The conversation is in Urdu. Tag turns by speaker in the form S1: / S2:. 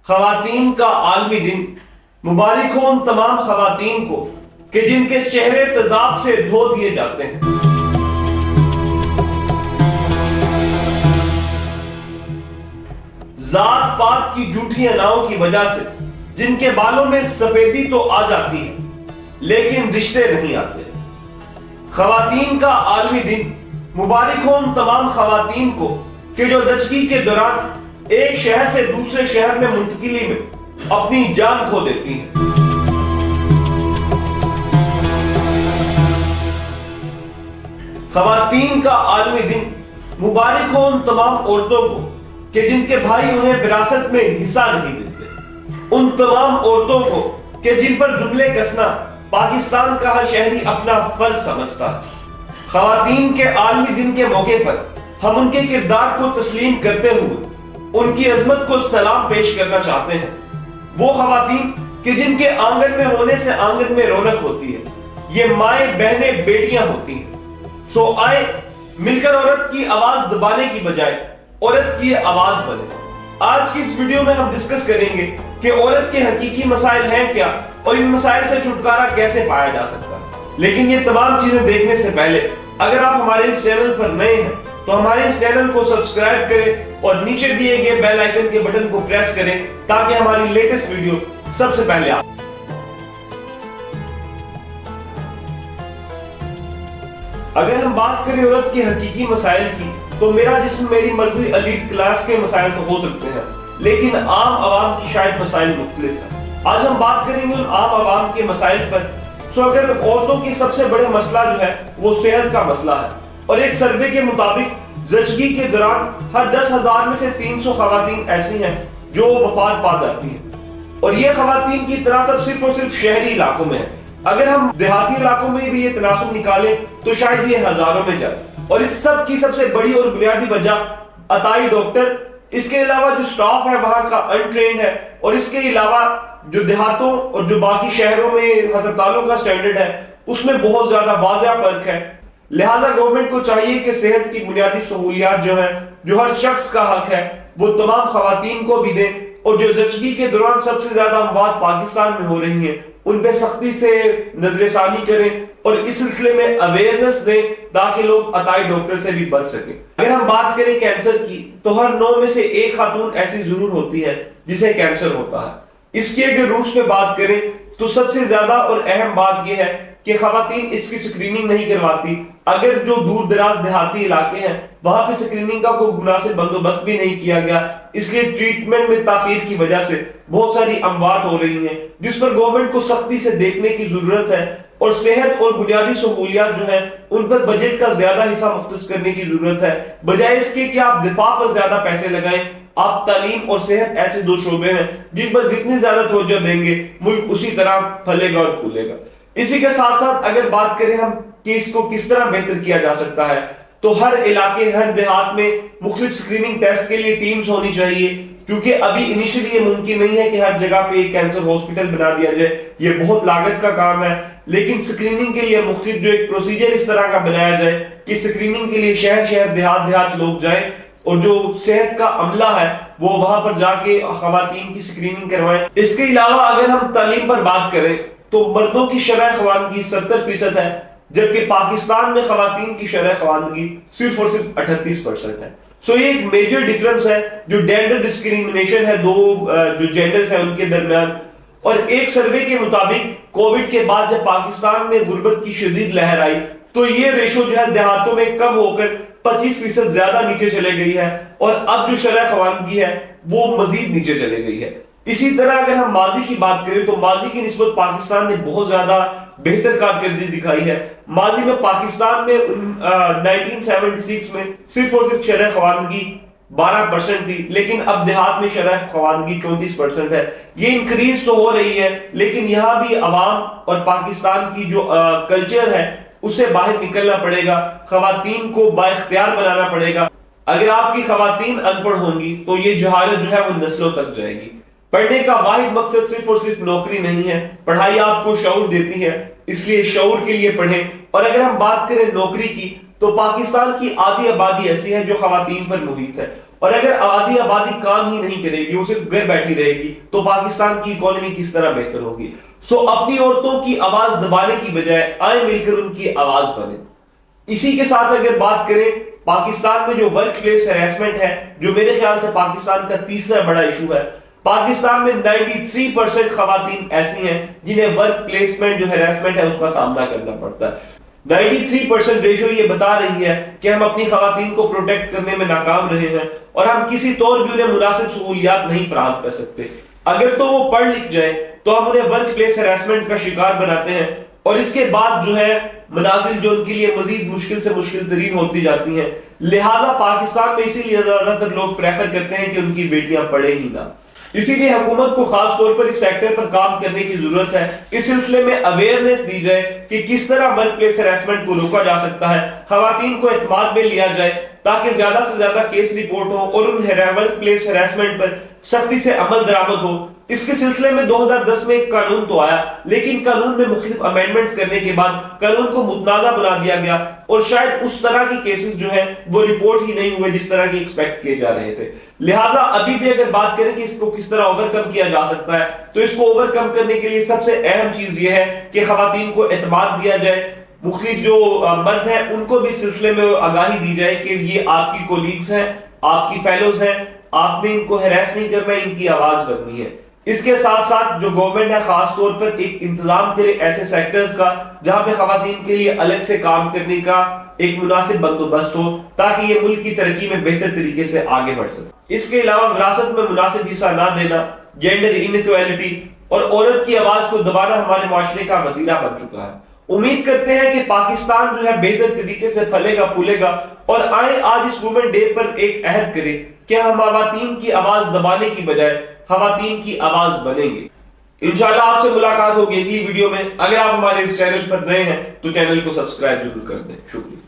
S1: خواتین کا عالمی دن مبارک ہو ان تمام خواتین کو کہ جن کے چہرے تیزاب سے دھو دیے جاتے ہیں۔ ذات پات کی جھوٹی اداؤں کی وجہ سے جن کے بالوں میں سفیدی تو آ جاتی ہے لیکن رشتے نہیں آتے۔ خواتین کا عالمی دن مبارک ہو ان تمام خواتین کو کہ جو زچگی کے دوران ایک شہر سے دوسرے شہر میں منتقلی میں اپنی جان کھو دیتی ہیں۔ خواتین کا عالمی دن مبارک ہو ان تمام عورتوں کو کہ جن کے بھائی انہیں وراثت میں حصہ نہیں دیتے، ان تمام عورتوں کو کہ جن پر جملے کسنا پاکستان کا ہر شہری اپنا فرض سمجھتا ہے۔ خواتین کے عالمی دن کے موقع پر ہم ان کے کردار کو تسلیم کرتے ہوئے ان کی عظمت کو سلام پیش کرنا چاہتے ہیں۔ وہ خواتین کہ جن کے آنگن میں ہونے سے آنگن میں رونق ہوتی ہے، یہ مائیں بہنیں بیٹیاں ہوتی ہیں۔ سو آئے مل کر عورت کی آواز دبانے کی بجائے عورت کی آواز بنے۔ آج کی اس ویڈیو میں ہم ڈسکس کریں گے کہ عورت کے حقیقی مسائل ہیں کیا اور ان مسائل سے چھٹکارا کیسے پایا جا سکتا ہے۔ لیکن یہ تمام چیزیں دیکھنے سے پہلے اگر آپ ہمارے اس چینل پر نئے ہیں تو ہمارے اس چینل کو سبسکرائب کریں اور نیچے دیے گئے بیل آئیکن کے بٹن کو پریس کریں تاکہ ہماری لیٹسٹ ویڈیو سب سے پہلے آپ۔ اگر ہم بات کریں عورت کے حقیقی مسائل کی تو میرا جسم میری مرضی ایلیٹ کلاس کے مسائل تو ہو سکتے ہیں لیکن عام عوام کی شاید مسائل مختلف ہیں۔ آج ہم بات کریں گے ان عام عوام کے مسائل پر۔ اگر عورتوں کی سب سے بڑا مسئلہ جو ہے وہ صحت کا مسئلہ ہے، اور ایک سروے کے مطابق زچگی کے دوران ہر 10,000 میں سے 300 خواتین ایسی ہیں جو وفات پا جاتی ہیں، اور یہ خواتین کی تناسب صرف اور صرف شہری علاقوں میں ہے۔ اگر ہم دیہاتی علاقوں میں بھی یہ تناسب نکالیں تو شاید یہ ہزاروں میں جائے، اور اس سب کی سب سے بڑی اور بنیادی وجہ عطائی ڈاکٹر، اس کے علاوہ جو سٹاف ہے وہاں کا انٹرینڈ ہے، اور اس کے علاوہ جو دیہاتوں اور جو باقی شہروں میں ہسپتالوں کا سٹینڈرڈ ہے اس میں بہت زیادہ واضح فرق ہے۔ لہٰذا گورنمنٹ کو چاہیے کہ صحت کی بنیادی سہولیات جو ہیں جو ہر شخص کا حق ہے وہ تمام خواتین کو بھی دیں، اور جو زچگی کے دوران سب سے زیادہ اموات پاکستان میں ہو رہی ہیں ان پہ سختی سے نظر ثانی کریں اور اس سلسلے میں اویئرنس دیں تاکہ لوگ عطائی ڈاکٹر سے بھی بچ سکیں۔ اگر ہم بات کریں کینسر کی تو ہر 9 میں سے ایک خاتون ایسی ضرور ہوتی ہے جسے کینسر ہوتا ہے۔ اس کی اگر روٹس پہ بات کریں تو سب سے زیادہ اور اہم بات یہ ہے کہ خواتین اس کی سکریننگ نہیں کرواتی۔ اگر جو دور دراز دیہاتی علاقے ہیں وہاں پہ سکریننگ کا کوئی مناسب بندوبست بھی نہیں کیا گیا، اس لیے ٹریٹمنٹ میں تاخیر کی وجہ سے بہت ساری اموات ہو رہی ہیں، جس پر گورنمنٹ کو سختی سے دیکھنے کی ضرورت ہے، اور صحت اور بنیادی سہولیات جو ہیں ان پر بجٹ کا زیادہ حصہ مختص کرنے کی ضرورت ہے، بجائے اس کے کہ آپ دفاع پر زیادہ پیسے لگائیں۔ آپ تعلیم اور صحت ایسے دو شعبے ہیں جن پر جتنی زیادہ توجہ دیں گے ملک اسی طرح پھلے گا اور پھولے گا۔ اسی کے ساتھ ساتھ اگر بات کریں ہم کہ اس کو کس طرح بہتر کیا جا سکتا ہے تو ہر علاقے ہر دیہات میں مختلف سکریننگ ٹیسٹ کے لیے ٹیمز ہونی چاہیے، کیونکہ ابھی انیشلی یہ ممکن نہیں ہے کہ ہر جگہ پہ ایک کینسر ہاسپٹل بنا دیا جائے، یہ بہت لاگت کا کام ہے، لیکن سکریننگ کے لیے مختلف جو ایک پروسیجر اس طرح کا بنایا جائے کہ سکریننگ کے لیے شہر شہر دیہات لوگ جائیں، اور جو صحت کا عملہ ہے وہ وہاں پر جا کے خواتین کی سکریننگ کروائیں۔ اس کے علاوہ اگر ہم تعلیم پر بات کریں تو مردوں کی شرح خواندگی 70% ہے، جبکہ پاکستان میں خواتین کی شرح خواندگی صرف اور صرف 38% ہے۔ سو یہ ایک میجر ڈیفرنس ہے جو جینڈر ڈسکریمنیشن ہے دو جو جینڈرز ہیں ان کے درمیان۔ اور ایک سروے کے مطابق کووڈ کے بعد جب پاکستان میں غربت کی شدید لہر آئی تو یہ ریشو جو ہے دیہاتوں میں کم ہو کر 25% زیادہ نیچے چلے گئی ہے، اور اب جو شرح خواندگی ہے وہ مزید نیچے چلے گئی ہے۔ اسی طرح اگر ہم ماضی کی بات کریں تو ماضی کی نسبت پاکستان نے بہت زیادہ بہتر کارکردگی دکھائی ہے۔ ماضی میں پاکستان میں 1976 میں صرف اور صرف شرح خواندگی 12% تھی، لیکن اب دیہات میں شرح خواندگی 34% ہے۔ یہ انکریز تو ہو رہی ہے لیکن یہاں بھی عوام اور پاکستان کی جو کلچر ہے اسے باہر نکلنا پڑے گا، خواتین کو بااختیار بنانا پڑے گا۔ اگر آپ کی خواتین ان پڑھ ہوں گی تو یہ جہالت جو ہے وہ نسلوں تک جائے گی۔ پڑھنے کا واحد مقصد صرف اور صرف نوکری نہیں ہے، پڑھائی آپ کو شعور دیتی ہے، اس لیے شعور کے لیے پڑھیں۔ اور اگر ہم بات کریں نوکری کی تو پاکستان کی آدھی آبادی ایسی ہے جو خواتین پر محیط ہے، اور اگر آبادی کام ہی نہیں کرے گی، وہ صرف گھر بیٹھی رہے گی، تو پاکستان کی اکانومی کس طرح بہتر ہوگی؟ اپنی عورتوں کی آواز دبانے کی بجائے آئیں مل کر ان کی آواز بنیں۔ اسی کے ساتھ اگر بات کریں پاکستان میں جو ورک پلیس ہیراسمنٹ ہے، جو میرے خیال سے پاکستان کا تیسرا بڑا ایشو ہے، پاکستان میں 93% خواتین ایسی ہیں جنہیں ورک پلیسمنٹ جو ہیراسمنٹ ہے اس کا سامنا کرنا پڑتا ہے۔ 93% ریشو یہ بتا رہی ہے کہ ہم اپنی خواتین کو پروٹیکٹ کرنے میں ناکام رہے ہیں اور ہم کسی طور بھی انہیں مناسب سہولیات نہیں فراہم کر سکتے۔ اگر تو وہ پڑھ لکھ جائیں تو ہم انہیں ورک پلیس ہیراسمنٹ کا شکار بناتے ہیں، اور اس کے بعد جو ہے منازل جو ان کے لیے مزید مشکل سے مشکل ترین ہوتی جاتی ہیں۔ لہٰذا پاکستان میں اسی لیے زیادہ تر لوگ پریفر کرتے ہیں کہ ان کی بیٹیاں پڑھیں ہی نہ۔ اسی لیے حکومت کو خاص طور پر اس سیکٹر پر کام کرنے کی ضرورت ہے۔ اس سلسلے میں اویئرنیس دی جائے کہ کس طرح ورک پلیس ہیراسمنٹ کو روکا جا سکتا ہے، خواتین کو اعتماد میں لیا جائے تاکہ زیادہ سے زیادہ کیس رپورٹ ہو اور ان ورک پلیس ہیراسمنٹ پر سختی سے عمل درآمد ہو۔ اس کے سلسلے میں 2010 میں ایک قانون تو آیا، لیکن قانون میں مختلف امینڈمنٹس کرنے کے بعد قانون کو متنازع بنا دیا گیا، اور شاید اس طرح کی کیسز جو ہیں وہ رپورٹ ہی نہیں ہوئے جس طرح کی ایکسپیکٹ کیے جا رہے تھے۔ لہٰذا ابھی بھی اگر بات کریں کہ اس کو کس طرح اوور کم کیا جا سکتا ہے، تو اس کو اوور کم کرنے کے لیے سب سے اہم چیز یہ ہے کہ خواتین کو اعتماد دیا جائے، مختلف جو مرد ہیں ان کو بھی اس سلسلے میں آگاہی دی جائے کہ یہ آپ کی کولیگز ہیں، آپ کی فیلوز ہیں، آپ نے ان کو ہیراس نہیں کرنا، ان کی آواز بننی ہے۔ اس کے ساتھ ساتھ جو گورنمنٹ ہے خاص طور پر ایک انتظام کرے ایسے سیکٹرز کا جہاں پہ خواتین کے لیے الگ سے کام کرنے کا ایک مناسب بندوبست ہو، تاکہ یہ ملک کی ترقی میں بہتر طریقے سے آگے بڑھ سکے۔ اس کے علاوہ وراثت میں مناسب حصہ نہ دینا، جینڈر انیکویلٹی اور عورت کی آواز کو دبانا ہمارے معاشرے کا وتیرہ بن چکا ہے۔ امید کرتے ہیں کہ پاکستان جو ہے بہتر طریقے سے پھلے گا پھولے گا، اور آئیں آج اس وومن ڈے پر ایک عہد کریں کہ ہم خواتین کی آواز دبانے کی بجائے خواتین کی آواز بنیں گے۔ انشاءاللہ آپ سے ملاقات ہوگی اگلی ویڈیو میں۔ اگر آپ ہمارے اس چینل پر نئے ہیں تو چینل کو سبسکرائب ضرور کر دیں۔ شکریہ۔